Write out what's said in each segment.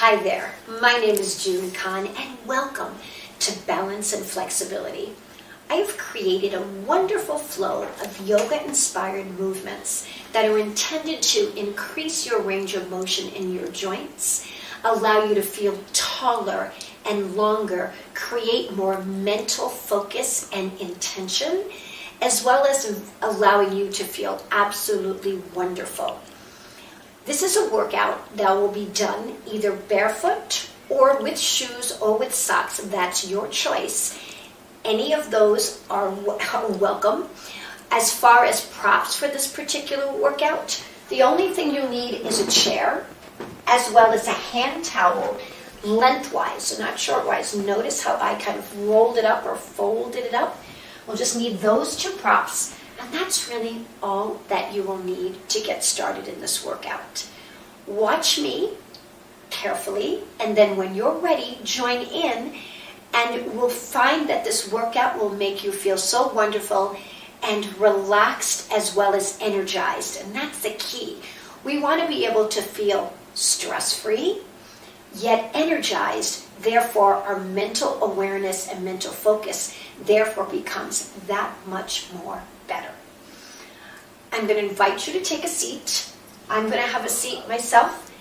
Hi there, my name is June Khan and welcome to Balance and Flexibility. I have created a wonderful flow of yoga-inspired movements that are intended to increase your range of motion in your joints, allow you to feel taller and longer, create more mental focus and intention, as well as allowing you to feel absolutely wonderful. This is a workout that will be done either barefoot or with shoes or with socks. That's your choice. Any of those are welcome. As far as props for this particular workout, the only thing you need is a chair as well as a hand towel lengthwise, so not shortwise. Notice how I kind of rolled it up or folded it up. We'll just need those two props. And that's really all that you will need to get started in this workout. Watch me carefully, and then when you're ready, join in, and we'll find that this workout will make you feel so wonderful and relaxed as well as energized. And that's the key. We want to be able to feel stress-free, yet energized. Therefore, our mental awareness and mental focus therefore becomes that much more better. I'm going to invite you to take a seat. I'm going to have a seat myself.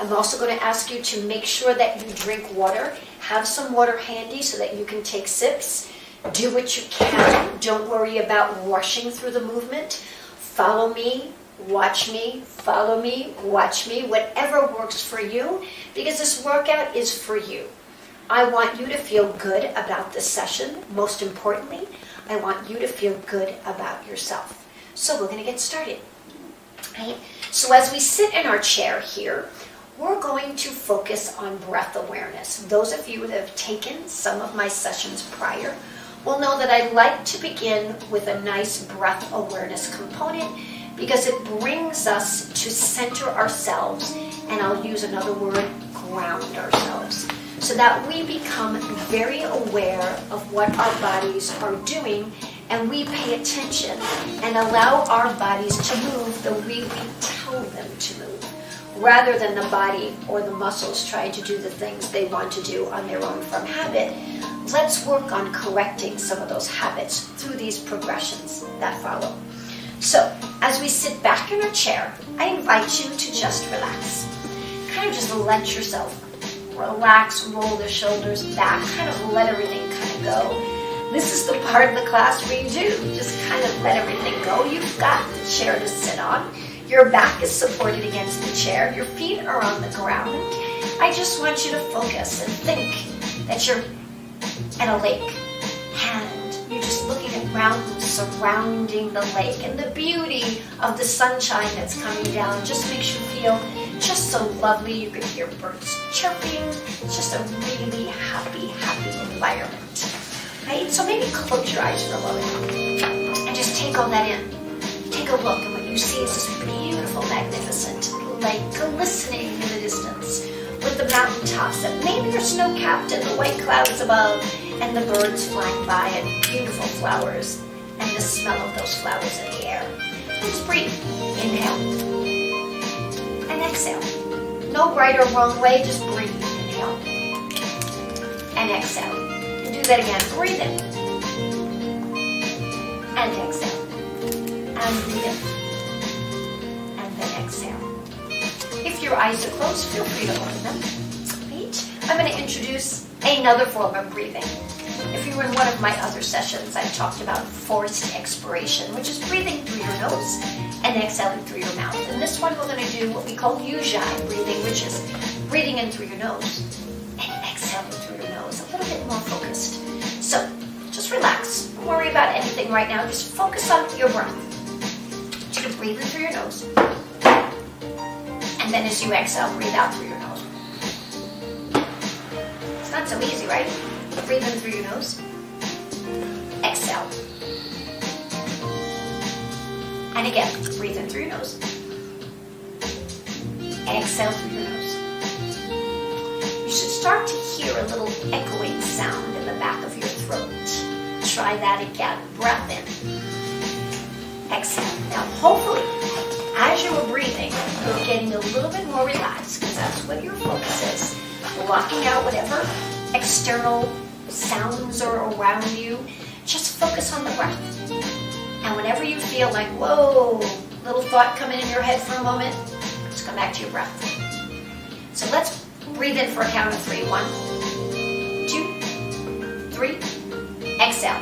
I'm also going to ask you to make sure that you drink water. Have some water handy so that you can take sips. Do what you can. Don't worry about rushing through the movement. Follow me, watch me, follow me, watch me, whatever works for you, because this workout is for you. I want you to feel good about this session. Most importantly, I want you to feel good about yourself. So we're going to get started. Right? So as we sit in our chair here, we're going to focus on breath awareness. Those of you that have taken some of my sessions prior will know that I like to begin with a nice breath awareness component because it brings us to center ourselves, and I'll use another word, ground ourselves, so that we become very aware of what our bodies are doing, and we pay attention and allow our bodies to move the way we tell them to move, rather than the body or the muscles trying to do the things they want to do on their own from habit. Let's work on correcting some of those habits through these progressions that follow. So, as we sit back in our chair, I invite you to just relax. Kind of just let yourself relax, roll the shoulders back, kind of let everything kind of go. This is the part of the class where you do just kind of let everything go. You've got the chair to sit on. Your back is supported against the chair. Your feet are on the ground. I just want you to focus and think that you're at a lake and you're just looking at mountains surrounding the lake, and the beauty of the sunshine that's coming down just makes you feel just so lovely. You can hear birds chirping. It's just a really happy environment. Right? So maybe close your eyes for a moment and just take all that in. Take a look, and what you see is this beautiful, magnificent lake glistening in the distance with the mountaintops that maybe are snow-capped and the white clouds above and the birds flying by and beautiful flowers and the smell of those flowers in the air. Let's breathe. Inhale and exhale. No right or wrong way, just breathe. Inhale and exhale. And do that again. Breathe in and exhale. And breathe in and then exhale. If your eyes are closed, feel free to open them. Right? I'm going to introduce another form of breathing. If you were in one of my other sessions, I talked about forced expiration, which is breathing through your nose and exhaling through your mouth. In this one, we're going to do what we call Yuja Breathing, which is breathing in through your nose and exhaling through your nose, a little bit more focused. So just relax. Don't worry about anything right now. Just focus on your breath. You to breathe in through your nose, and then as you exhale, breathe out through your nose. It's not so easy, right? Breathe in through your nose, exhale, and again, breathe in through your nose, exhale through your nose. You should start to hear a little echoing sound in the back of your throat. Try that again. Breath in, exhale. Now, hopefully, as you were breathing, you're getting a little bit more relaxed, because that's what your focus is. blocking out whatever external sounds are around you. Just focus on the breath. And whenever you feel like, whoa, little thought coming in your head for a moment, just come back to your breath. So let's breathe in for a count of 3. 1, 2, 3. Exhale.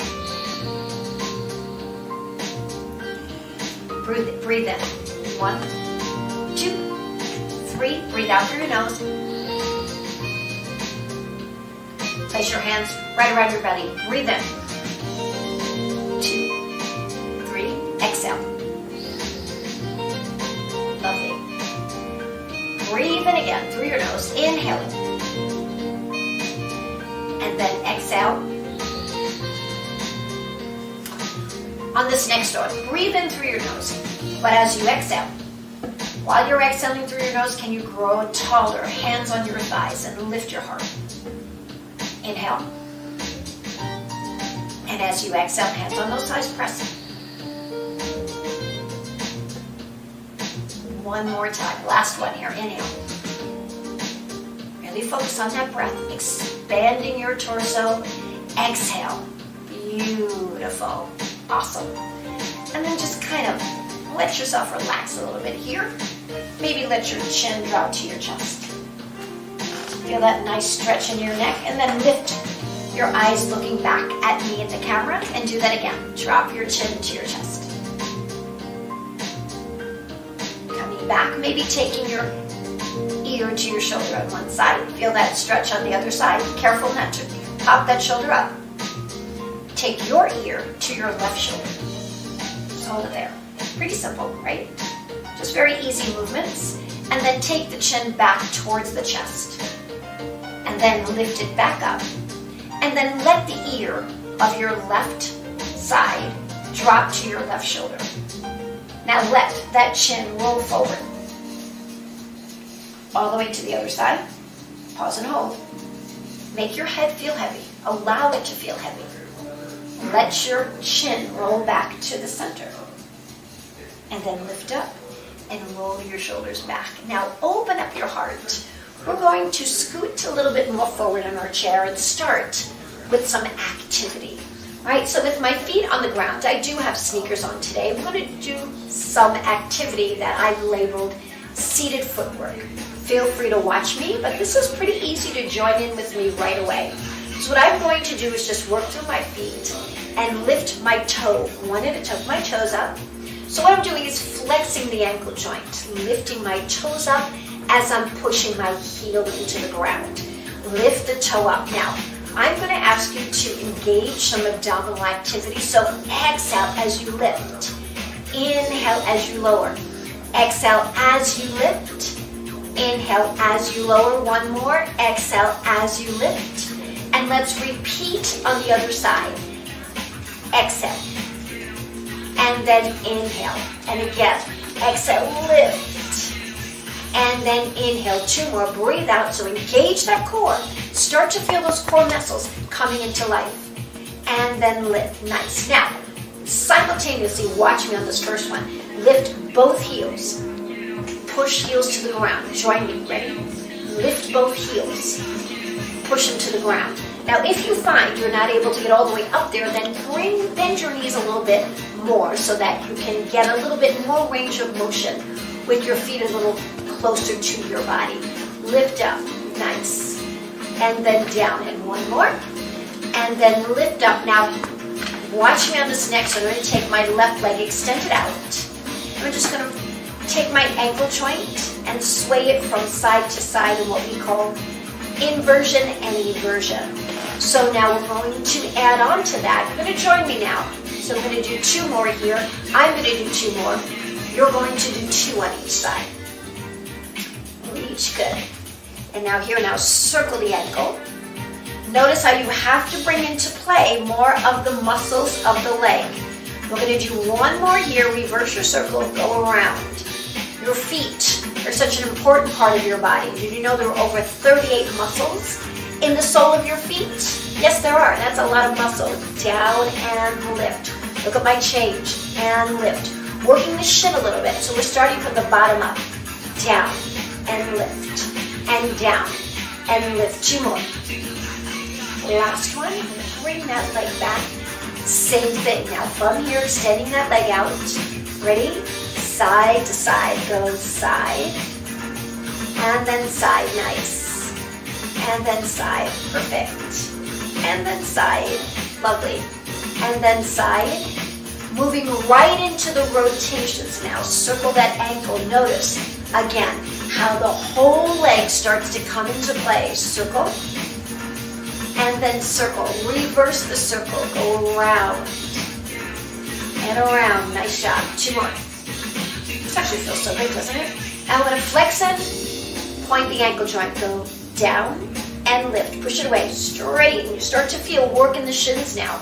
Breathe in. 1, 2, 3. Breathe out through your nose. Place your hands right around your belly. Breathe in. 2, 3. Exhale. Lovely. Breathe in again through your nose. Inhale. And then exhale. On this next one, breathe in through your nose. But as you exhale, while you're exhaling through your nose, can you grow taller, hands on your thighs, and lift your heart? Inhale. And as you exhale, hands on those thighs, press. One more time. Last one here. Inhale. Really focus on that breath, expanding your torso. Exhale. Beautiful. Awesome. And then just kind of let yourself relax a little bit here. Maybe let your chin drop to your chest. Feel that nice stretch in your neck, and then lift your eyes looking back at me at the camera, and do that again. Drop your chin to your chest. Coming back, maybe taking your ear to your shoulder on one side. Feel that stretch on the other side. Careful not to pop that shoulder up. Take your ear to your left shoulder. Just hold it there. Pretty simple, right? Just very easy movements. And then take the chin back towards the chest. And then lift it back up. And then let the ear of your left side drop to your left shoulder. Now let that chin roll forward. All the way to the other side. Pause and hold. Make your head feel heavy. Allow it to feel heavy. Let your chin roll back to the center. And then lift up and roll your shoulders back. Now open up your heart. We're going to scoot a little bit more forward in our chair and start with some activity. All right, so with my feet on the ground, I do have sneakers on today. I'm going to do some activity that I've labeled seated footwork. Feel free to watch me, but this is pretty easy to join in with me right away. So what I'm going to do is just work through my feet and lift my toe, one at a time, my toes up. So what I'm doing is flexing the ankle joint, lifting my toes up as I'm pushing my heel into the ground. Lift the toe up. Now, I'm going to ask you to engage some abdominal activity. So exhale as you lift. Inhale as you lower. Exhale as you lift. Inhale as you lower. One more. Exhale as you lift. And let's repeat on the other side. Exhale. And then inhale. And again, exhale, lift. And then inhale, 2 more. Breathe out. So engage that core. Start to feel those core muscles coming into life. And then lift. Nice. Now, simultaneously, watch me on this first one. Lift both heels. Push heels to the ground. Join me. Ready? Lift both heels. Push them to the ground. Now, if you find you're not able to get all the way up there, then bend your knees a little bit more so that you can get a little bit more range of motion with your feet a little closer to your body. Lift up. Nice. And then down. And one more. And then lift up. Now, watch me on this next one. I'm going to take my left leg, extend it out. I'm just going to take my ankle joint and sway it from side to side in what we call inversion and eversion. So now we're going to add on to that. You're going to join me now. So I'm going to do 2 more here. I'm going to do 2 more. You're going to do 2 on each side. Each good. And now here, now circle the ankle. Notice how you have to bring into play more of the muscles of the leg. We're going to do 1 more here. Reverse your circle, go around. Your feet are such an important part of your body. Did you know there are over 38 muscles in the sole of your feet? Yes, there are. That's a lot of muscle. Down and lift. Look at my change. And lift. Working the shin a little bit. So we're starting from the bottom up. Down and lift. And down and lift. 2 more. Last one. Bring that leg back. Same thing. Now from here, extending that leg out. Ready? Side to side. Go side. And then side. Nice. And then side. Perfect. And then side. Lovely. And then side. Moving right into the rotations now. Circle that ankle. Notice, again, how the whole leg starts to come into play. Circle. And then circle. Reverse the circle. Go around. And around. Nice job. 2 more. This actually feels so good, doesn't it? Now I'm going to flex in. Point the ankle joint. Go down and lift. Push it away. Straighten. You start to feel work in the shins now.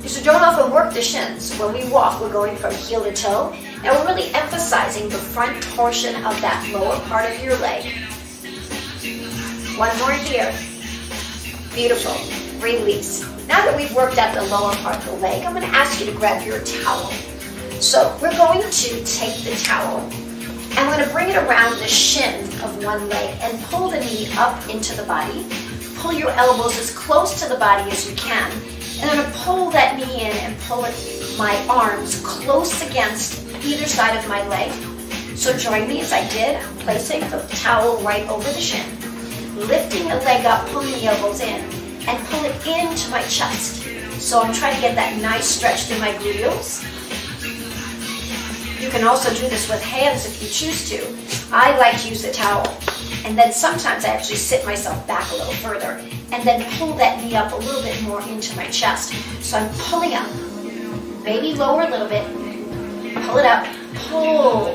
So don't often work the shins. When we walk, we're going from heel to toe. And we're really emphasizing the front portion of that lower part of your leg. 1 more here. Beautiful. Release. Now that we've worked out the lower part of the leg, I'm going to ask you to grab your towel. So we're going to take the towel and we're going to bring it around the shin of one leg and pull the knee up into the body. Pull your elbows as close to the body as you can. And I'm going to pull that knee in and pull my arms close against either side of my leg. So join me as I did. I'm placing the towel right over the shin. Lifting the leg up, pulling the elbows in, and pull it into my chest. So I'm trying to get that nice stretch through my gluteals. You can also do this with hands if you choose to. I like to use the towel. And then sometimes I actually sit myself back a little further and then pull that knee up a little bit more into my chest. So I'm pulling up, maybe lower a little bit, pull it up, pull,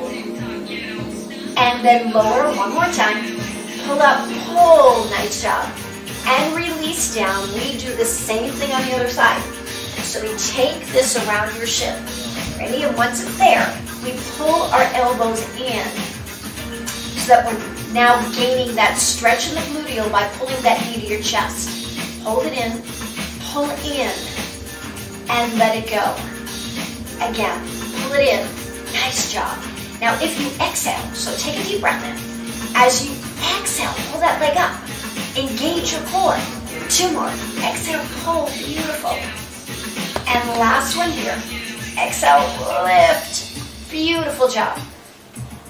and then lower 1 more time, pull up, pull, nice job, and release down. We do the same thing on the other side. So we take this around your shin, ready? And once it's there, we pull our elbows in so that we're now gaining that stretch in the gluteal by pulling that knee to your chest. Hold it in, pull in, and let it go. Again, pull it in. Nice job. Now if you exhale, so take a deep breath in. As you exhale, pull that leg up. Engage your core. 2 more. Exhale, pull. Beautiful. And last one here. Exhale, lift. Beautiful job.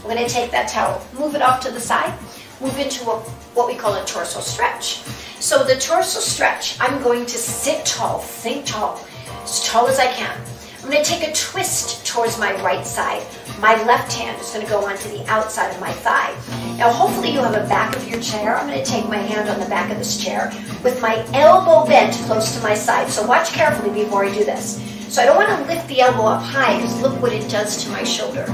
We're going to take that towel, move it off to the side, move into what we call a torso stretch. So the torso stretch, I'm going to sit tall, think tall, as tall as I can. I'm going to take a twist towards my right side. My left hand is going to go onto the outside of my thigh. Now hopefully you have a back of your chair. I'm going to take my hand on the back of this chair with my elbow bent close to my side. So watch carefully before I do this. So I don't want to lift the elbow up high because look what it does to my shoulder.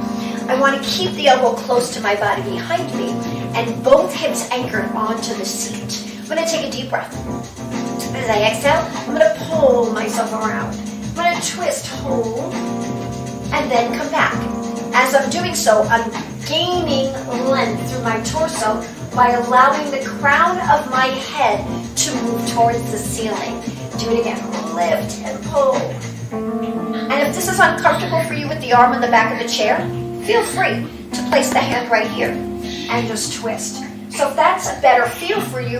I want to keep the elbow close to my body behind me and both hips anchored onto the seat. I'm going to take a deep breath. As I exhale, I'm going to pull myself around. I'm going to twist, hold, and then come back. As I'm doing so, I'm gaining length through my torso by allowing the crown of my head to move towards the ceiling. Do it again. Lift and pull. And if this is uncomfortable for you with the arm on the back of the chair, feel free to place the hand right here and just twist. So if that's a better feel for you,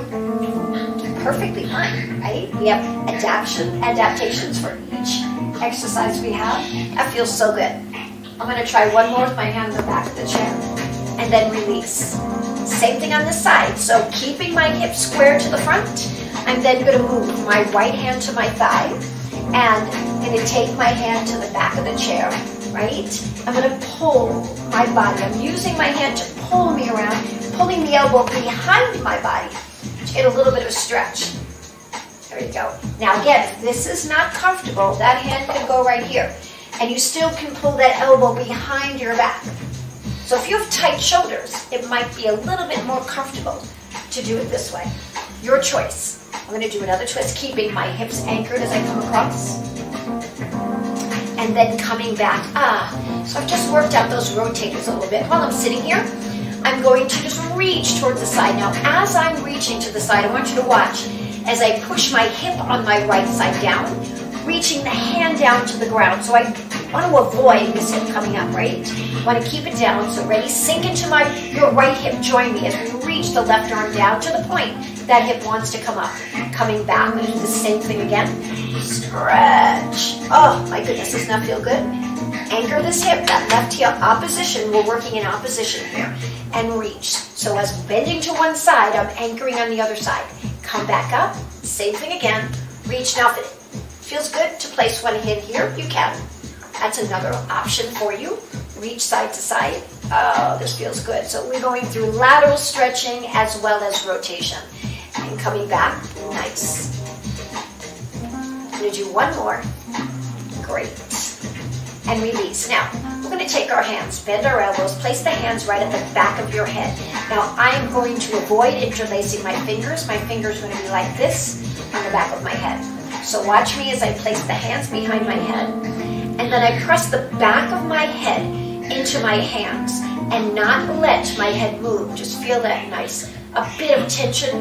perfectly fine, right? We have adaptations for each exercise we have. That feels so good. I'm going to try one more with my hand on the back of the chair and then release. Same thing on this side. So keeping my hips square to the front, I'm then going to move my right hand to my thigh and I'm going to take my hand to the back of the chair, right? I'm going to pull my body. I'm using my hand to pull me around, pulling the elbow behind my body to get a little bit of a stretch. There you go. Now again, if this is not comfortable, that hand can go right here. And you still can pull that elbow behind your back. So if you have tight shoulders, it might be a little bit more comfortable to do it this way. Your choice. I'm going to do another twist, keeping my hips anchored as I come across. And then coming back. So I've just worked out those rotators a little bit. While I'm sitting here, I'm going to just reach towards the side. Now, as I'm reaching to the side, I want you to watch as I push my hip on my right side down, reaching the hand down to the ground. So I want to avoid this hip coming up, right? Want to keep it down. So ready, sink into your right hip. Join me as we reach the left arm down to the point that hip wants to come up. Coming back, we're going to do the same thing again. Stretch. Oh my goodness, doesn't that feel good? Anchor this hip, that left heel opposition. We're working in opposition here. And reach. So as bending to one side, I'm anchoring on the other side. Come back up. Same thing again. Reach. Now if it feels good to place one hand here, you can. That's another option for you. Reach side to side. Oh, this feels good. So we're going through lateral stretching as well as rotation. And coming back. Nice. I'm going to do one more. Great. And release. Now, we're going to take our hands, bend our elbows, place the hands right at the back of your head. Now, I am going to avoid interlacing my fingers. My fingers are going to be like this on the back of my head. So watch me as I place the hands behind my head. And then I press the back of my head into my hands and not let my head move. Just feel that nice, a bit of tension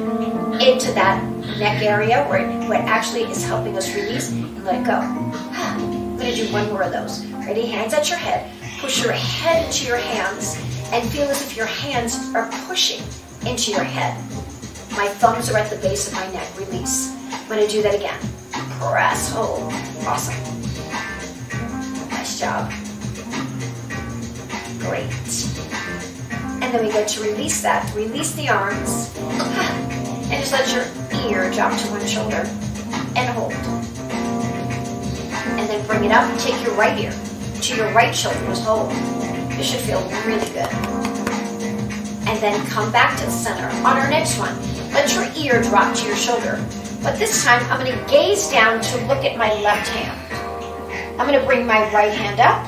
into that neck area where it actually is helping us release, and let it go. I'm going to do one more of those. Ready? Hands at your head. Push your head into your hands and feel as if your hands are pushing into your head. My thumbs are at the base of my neck. Release. I'm going to do that again. Press, hold. Awesome. Nice job. Great. And then we get to release that. Release the arms. And just let your ear drop to one shoulder. And hold. And then bring it up and take your right ear to your right shoulder. Just hold. This should feel really good. And then come back to the center. On our next one, let your ear drop to your shoulder. But this time, I'm going to gaze down to look at my left hand. I'm going to bring my right hand up.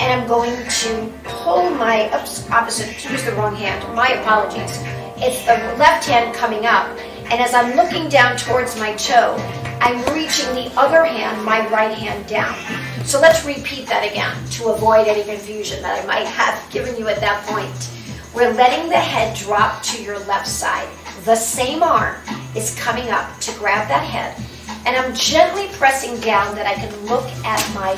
And I'm going to pull my, opposite, use the wrong hand. My apologies. It's the left hand coming up. And as I'm looking down towards my toe, I'm reaching the other hand, my right hand down. So let's repeat that again to avoid any confusion that I might have given you at that point. We're letting the head drop to your left side. The same arm is coming up to grab that head. And I'm gently pressing down that I can look at my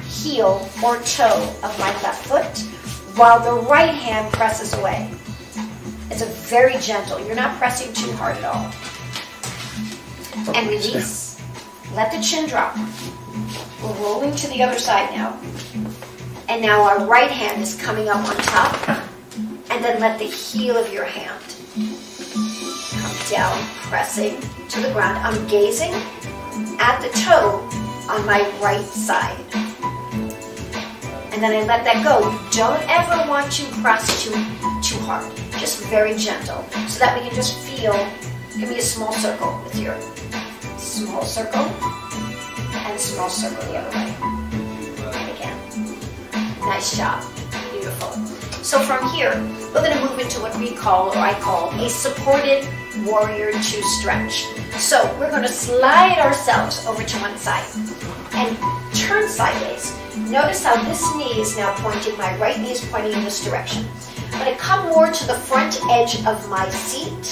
heel or toe of my left foot while the right hand presses away. It's a very gentle. You're not pressing too hard at all. And release. Let the chin drop. We're rolling to the other side now. And now our right hand is coming up on top. And then let the heel of your hand come down, pressing to the ground. I'm gazing at the toe on my right side. And then I let that go. You don't ever want to press too hard. Just very gentle. So that we can just feel, give me a small circle with your small circle and small circle the other way. And again. Nice job. Beautiful. So from here, we're going to move into what we call, or I call, a supported warrior two stretch. So we're going to slide ourselves over to one side and turn sideways. Notice how this knee is now pointing, my right knee is pointing in this direction. I'm going to come more to the front edge of my seat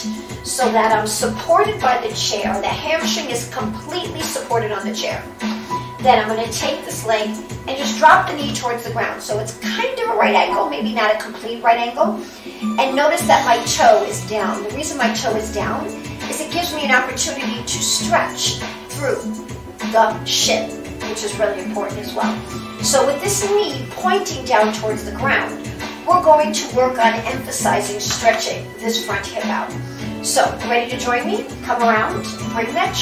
so that I'm supported by the chair. The hamstring is completely supported on the chair. Then I'm going to take this leg and just drop the knee towards the ground. So it's kind of a right angle, maybe not a complete right angle. And notice that my toe is down. The reason my toe is down is it gives me an opportunity to stretch through the shin, which is really important as well. So with this knee pointing down towards the ground, we're going to work on emphasizing stretching this front hip out. So, ready to join me? Come around, bring that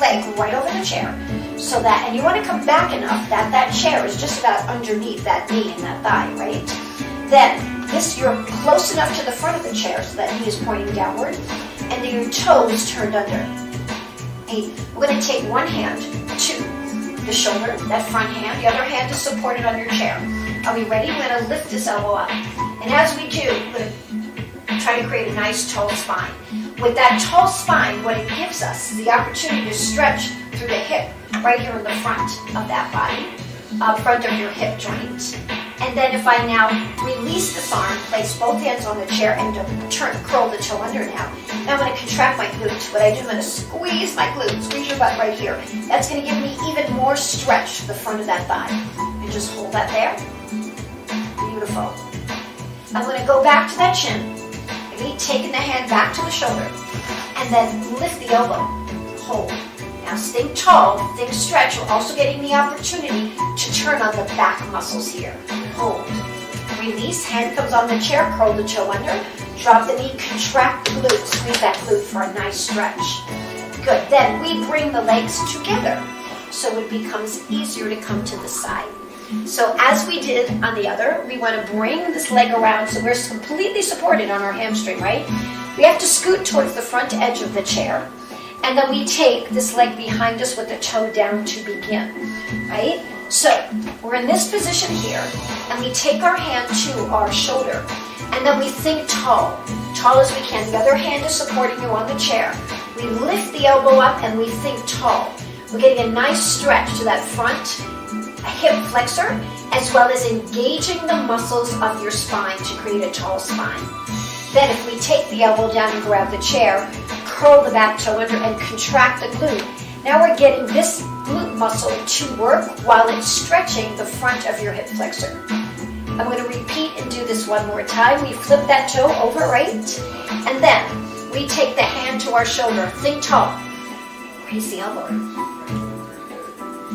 leg right over the chair. So that, and you want to come back enough that that chair is just about underneath that knee and that thigh, right? Then, you're close enough to the front of the chair so that knee is pointing downward, and then your toes turned under. Okay, we're going to take one hand to the shoulder, that front hand. The other hand is supported on your chair. Are we ready? We're going to lift this elbow up. And as we do, we're going to try to create a nice tall spine. With that tall spine, what it gives us is the opportunity to stretch through the hip right here in the front of that body, front of your hip joint. And then if I now release this arm, place both hands on the chair and curl the toe under now. Now I'm going to contract my glute. What I do, I'm going to squeeze my glute, squeeze your butt right here. That's going to give me even more stretch to the front of that thigh. And just hold that there. Beautiful. I'm going to go back to that chin. Maybe taking the hand back to the shoulder. And then lift the elbow. Hold. Now think tall, think stretch. We're also getting the opportunity to turn on the back muscles here. Hold. Release, hand comes on the chair, curl the toe under. Drop the knee, contract the glute. Squeeze that glute for a nice stretch. Good. Then we bring the legs together so it becomes easier to come to the side. So as we did on the other, we want to bring this leg around so we're completely supported on our hamstring, right? We have to scoot towards the front edge of the chair. And then we take this leg behind us with the toe down to begin, right? So we're in this position here, and we take our hand to our shoulder, and then we think tall as we can. The other hand is supporting you on the chair. We lift the elbow up, and we think tall. We're getting a nice stretch to that front hip flexor, as well as engaging the muscles of your spine to create a tall spine. Then if we take the elbow down and grab the chair, curl the back toe under and contract the glute. Now we're getting this glute muscle to work while it's stretching the front of your hip flexor. I'm going to repeat and do this one more time. We flip that toe over right, and then we take the hand to our shoulder. Think tall. Raise the elbow.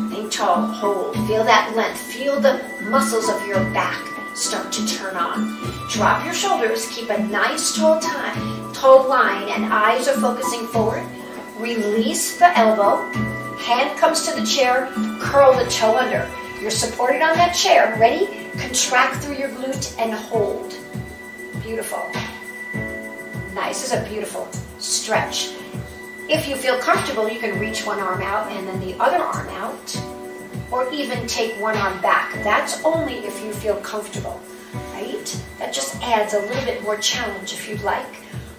Think tall. Hold. Feel that length. Feel the muscles of your back start to turn on. Drop your shoulders. Keep a nice tall line, and eyes are focusing forward. Release the elbow. Hand comes to the chair. Curl the toe under. You're supported on that chair. Ready? Contract through your glute and hold. Beautiful. Nice. This is a beautiful stretch. If you feel comfortable, you can reach one arm out and then the other arm out, or even take one arm back. That's only if you feel comfortable, right? That just adds a little bit more challenge if you'd like,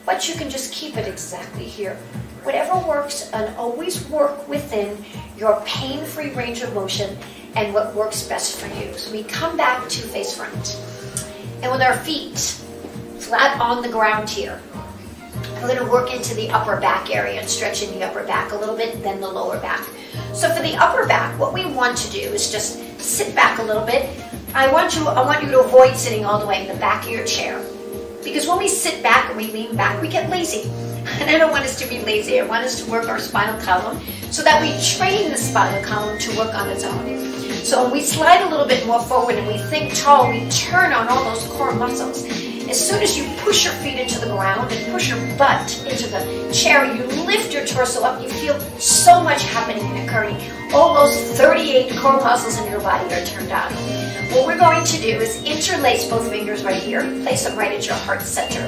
but you can just keep it exactly here. Whatever works, and always work within your pain-free range of motion and what works best for you. So we come back to face front, and with our feet flat on the ground here, we're going to work into the upper back area and stretch in the upper back a little bit, then the lower back. So for the upper back, what we want to do is just sit back a little bit. I want you to avoid sitting all the way in the back of your chair, because when we sit back and we lean back, we get lazy. And I don't want us to be lazy. I want us to work our spinal column so that we train the spinal column to work on its own. So when we slide a little bit more forward and we think tall, we turn on all those core muscles. As soon as you push your feet into the ground and push your butt into the chair, you lift your torso up, you feel so much happening and occurring. All those 38 core muscles in your body are turned on. What we're going to do is interlace both fingers right here, place them right at your heart center.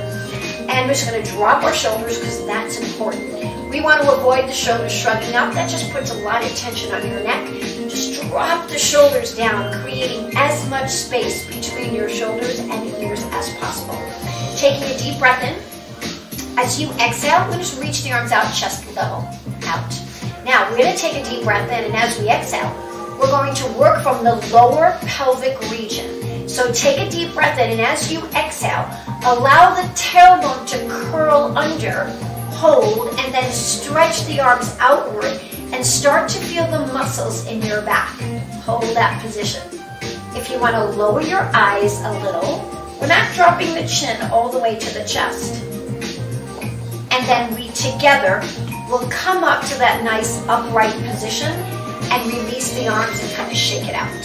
And we're just going to drop our shoulders because that's important. We want to avoid the shoulders shrugging up. That just puts a lot of tension on your neck. Just drop the shoulders down, creating as much space between your shoulders and ears as possible. Taking a deep breath in. As you exhale, we're going to just reach the arms out, chest level, out. Now, we're going to take a deep breath in, and as we exhale, we're going to work from the lower pelvic region. So take a deep breath in, and as you exhale, allow the tailbone to curl under, hold, and then stretch the arms outward and start to feel the muscles in your back. Hold that position. If you want to lower your eyes a little, we're not dropping the chin all the way to the chest. And then we together will come up to that nice upright position and release the arms and kind of shake it out.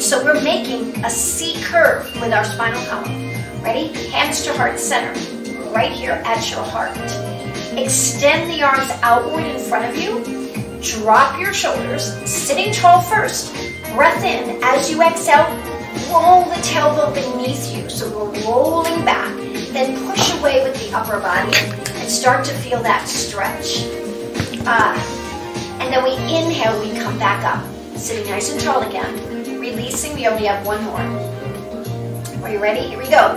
So we're making a C curve with our spinal column. Ready? Hands to heart center, right here at your heart. Extend the arms outward in front of you. Drop your shoulders, sitting tall first. Breath in. As you exhale, roll the tailbone beneath you. So we're rolling back. Then push away with the upper body and start to feel that stretch. And then we inhale, we come back up. Sitting nice and tall again. Releasing, we only have one more. Are you ready? Here we go.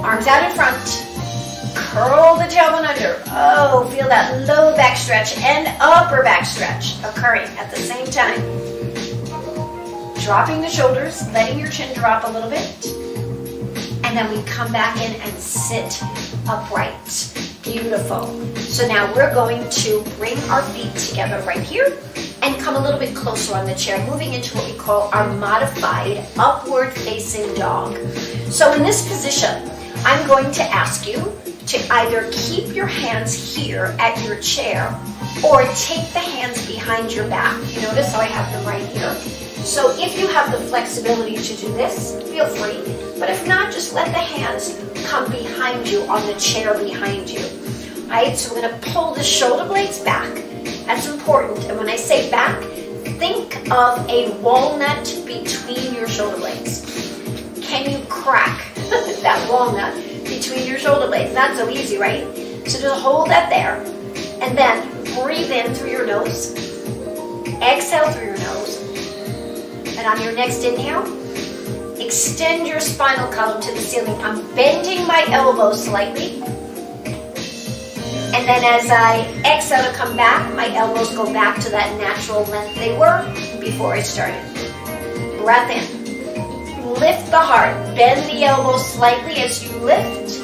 Arms out in front. Curl the tailbone under. Oh, feel that low back stretch and upper back stretch occurring at the same time. Dropping the shoulders, letting your chin drop a little bit. And then we come back in and sit upright. Beautiful. So now we're going to bring our feet together right here and come a little bit closer on the chair, moving into what we call our modified upward facing dog. So in this position, I'm going to ask you to either keep your hands here at your chair or take the hands behind your back. You notice how I have them right here? So if you have the flexibility to do this, feel free. But if not, just let the hands come behind you on the chair behind you. All right, so we're going to pull the shoulder blades back. That's important. And when I say back, think of a walnut between your shoulder blades. Can you crack that walnut between your shoulder blades? Not so easy, right? So just hold that there. And then breathe in through your nose. Exhale through your nose. And on your next inhale, extend your spinal column to the ceiling. I'm bending my elbows slightly. And then as I exhale to come back, my elbows go back to that natural length they were before I started. Breath in. Lift the heart. Bend the elbows slightly as you lift.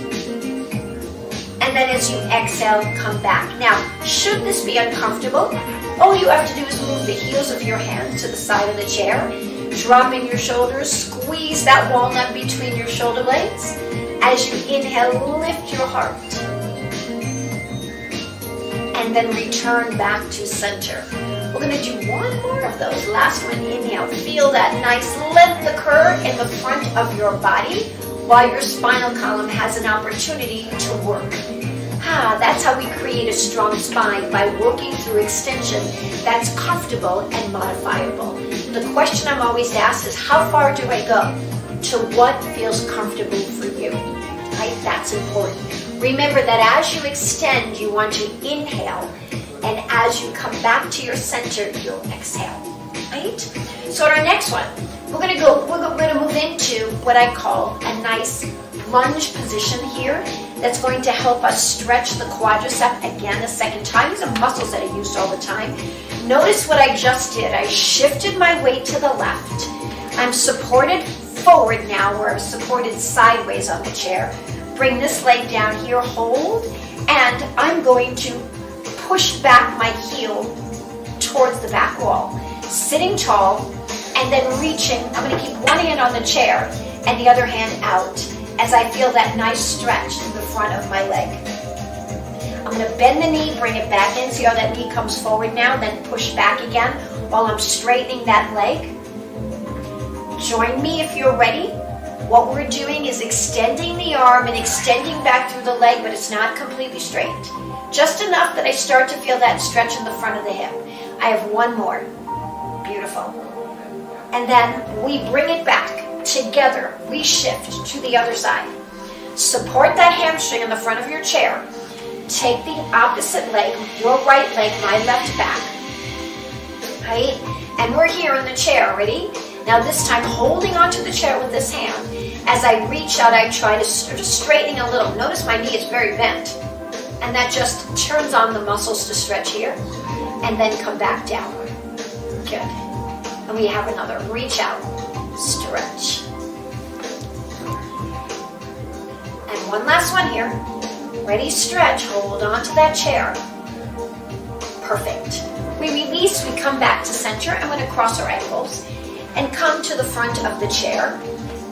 And then as you exhale, come back. Now, should this be uncomfortable, all you have to do is move the heels of your hands to the side of the chair, drop in your shoulders, squeeze that walnut between your shoulder blades. As you inhale, lift your heart. And then return back to center. We're going to do one more of those. Last one, inhale. Feel that nice length occur in the front of your body while your spinal column has an opportunity to work. That's how we create a strong spine, by working through extension that's comfortable and modifiable. The question I'm always asked is, how far do I go to what feels comfortable for you? Right? That's important. Remember that as you extend, you want to inhale, and as you come back to your center, you'll exhale. Right? So in our next one, we're going to move into what I call a nice lunge position here. That's going to help us stretch the quadricep again a second time. These are muscles that I use all the time. Notice what I just did. I shifted my weight to the left. I'm supported forward now, where I'm supported sideways on the chair. Bring this leg down here, hold, and I'm going to push back my heel towards the back wall. Sitting tall, and then reaching. I'm going to keep one hand on the chair and the other hand out as I feel that nice stretch in the front of my leg. I'm going to bend the knee, bring it back in. See how that knee comes forward now, then push back again while I'm straightening that leg. Join me if you're ready. What we're doing is extending the arm and extending back through the leg, but it's not completely straight. Just enough that I start to feel that stretch in the front of the hip. I have one more. Beautiful. And then we bring it back. Together, we shift to the other side. Support that hamstring in the front of your chair. Take the opposite leg, your right leg, my left back. Right? And we're here in the chair. Ready? Now this time, holding onto the chair with this hand. As I reach out, I try to straightening a little. Notice my knee is very bent. And that just turns on the muscles to stretch here. And then come back down. Good. And we have another. Reach out. Stretch. And one last one here. Ready, stretch. Hold on to that chair. Perfect. We release, we come back to center. I'm going to cross our ankles and come to the front of the chair.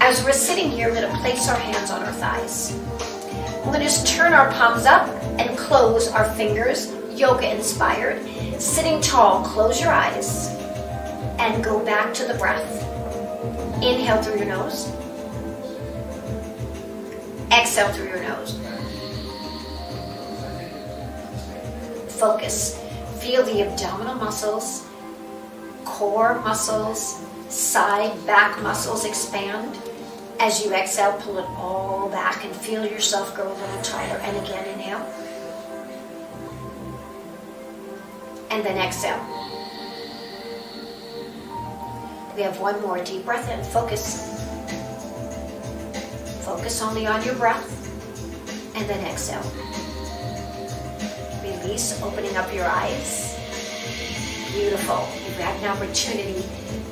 As we're sitting here, we're going to place our hands on our thighs. We're going to just turn our palms up and close our fingers, yoga inspired. Sitting tall, close your eyes and go back to the breath. Inhale through your nose. Exhale through your nose. Focus. Feel the abdominal muscles, core muscles, side, back muscles expand. As you exhale, pull it all back and feel yourself grow a little tighter. And again, inhale. And then exhale. We have one more. Deep breath in. Focus. Focus only on your breath. And then exhale. Release, opening up your eyes. Beautiful. You've had an opportunity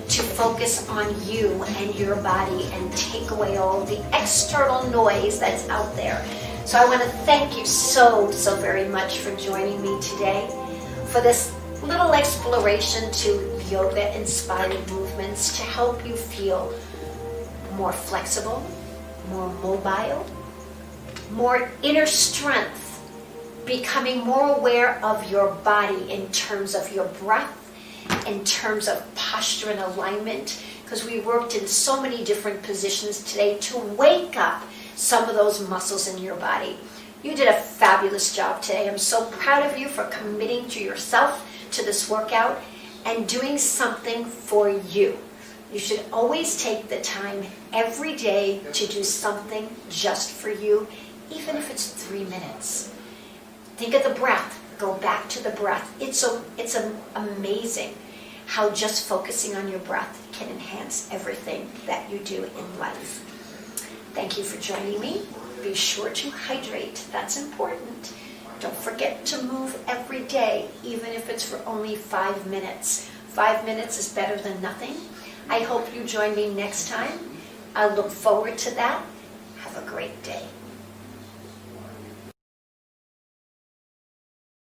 to to focus on you and your body and take away all the external noise that's out there. So I want to thank you so very much for joining me today for this little exploration to yoga-inspired movements to help you feel more flexible, more mobile, more inner strength, becoming more aware of your body in terms of your breath, in terms of posture and alignment, because we worked in so many different positions today to wake up some of those muscles in your body. You did a fabulous job today. I'm so proud of you for committing to yourself to this workout and doing something for you. You should always take the time every day to do something just for you, even if it's 3 minutes. Think of the breath. Go back to the breath. It's amazing how just focusing on your breath can enhance everything that you do in life. Thank you for joining me. Be sure to hydrate. That's important. Don't forget to move every day, even if it's for only 5 minutes. 5 minutes is better than nothing. I hope you join me next time. I look forward to that. Have a great day.